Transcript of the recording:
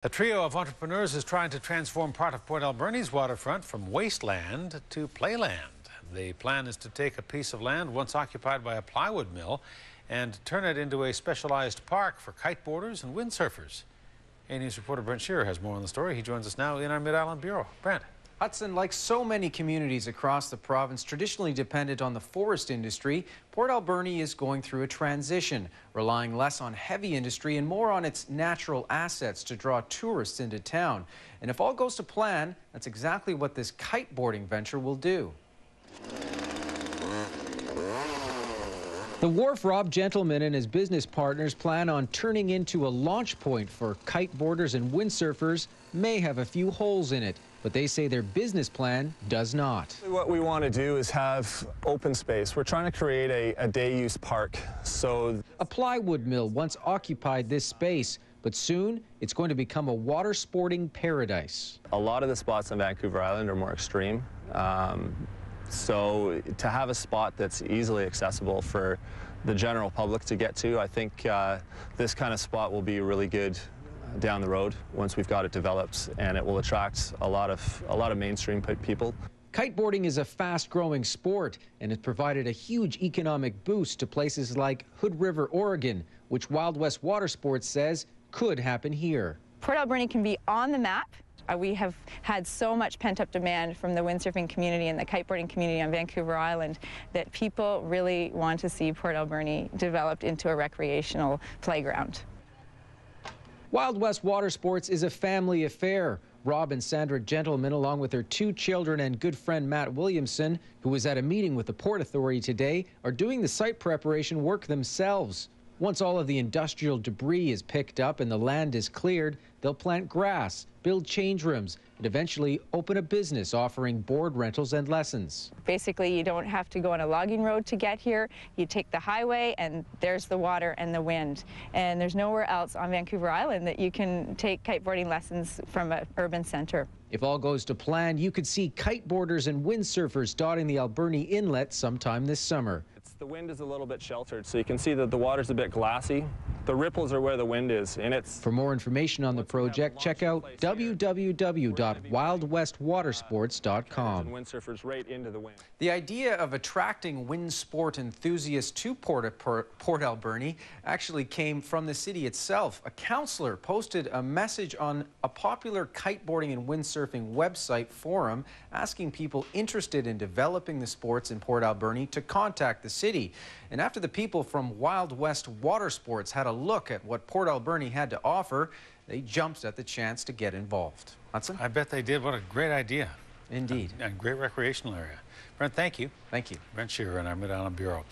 A trio of entrepreneurs is trying to transform part of Port Alberni's waterfront from wasteland to playland. The plan is to take a piece of land once occupied by a plywood mill and turn it into a specialized park for kiteboarders and windsurfers. A-News reporter Brent Shearer has more on the story. He joins us now in our Mid-Island Bureau. Brent. Hudson, like so many communities across the province traditionally dependent on the forest industry, Port Alberni is going through a transition, relying less on heavy industry and more on its natural assets to draw tourists into town. And if all goes to plan, that's exactly what this kiteboarding venture will do. The wharf Rob Gentleman and his business partners plan on turning into a launch point for kiteboarders and windsurfers. May have a few holes in it, but they say their business plan does not. What we want to do is have open space. We're trying to create a day-use park. A plywood mill once occupied this space, but soon it's going to become a water sporting paradise. A lot of the spots on Vancouver Island are more extreme. So to have a spot that's easily accessible for the general public to get to, I think this kind of spot will be really good down the road once we've got it developed, and it will attract a lot of mainstream people. Kiteboarding is a fast-growing sport and has provided a huge economic boost to places like Hood River, Oregon, which Wild West Watersports says could happen here. Port Alberni can be on the map. We have had so much pent-up demand from the windsurfing community and the kiteboarding community on Vancouver Island that people really want to see Port Alberni developed into a recreational playground. Wild West Watersports is a family affair. Rob and Sandra Gentleman, along with their 2 children and good friend Matt Williamson, who was at a meeting with the Port Authority today, are doing the site preparation work themselves. Once all of the industrial debris is picked up and the land is cleared, they'll plant grass, build change rooms, and eventually open a business offering board rentals and lessons. Basically, you don't have to go on a logging road to get here. You take the highway and there's the water and the wind. And there's nowhere else on Vancouver Island that you can take kiteboarding lessons from an urban center. If all goes to plan, you could see kiteboarders and windsurfers dotting the Alberni Inlet sometime this summer. The wind is a little bit sheltered, so you can see that the water's a bit glassy. The ripples are where the wind is, and it's... For more information on the project, check out www.wildwestwatersports.com. Windsurfers right into the wind. The idea of attracting wind sport enthusiasts to Port Alberni actually came from the city itself. A councillor posted a message on a popular kiteboarding and windsurfing website forum asking people interested in developing the sports in Port Alberni to contact the city. And after the people from Wild West Watersports had a look at what Port Alberni had to offer, they jumped at the chance to get involved. Hudson? I bet they did. What a great idea. Indeed. A great recreational area. Brent, thank you. Thank you. Brent Shearer in our Mid-Island Bureau.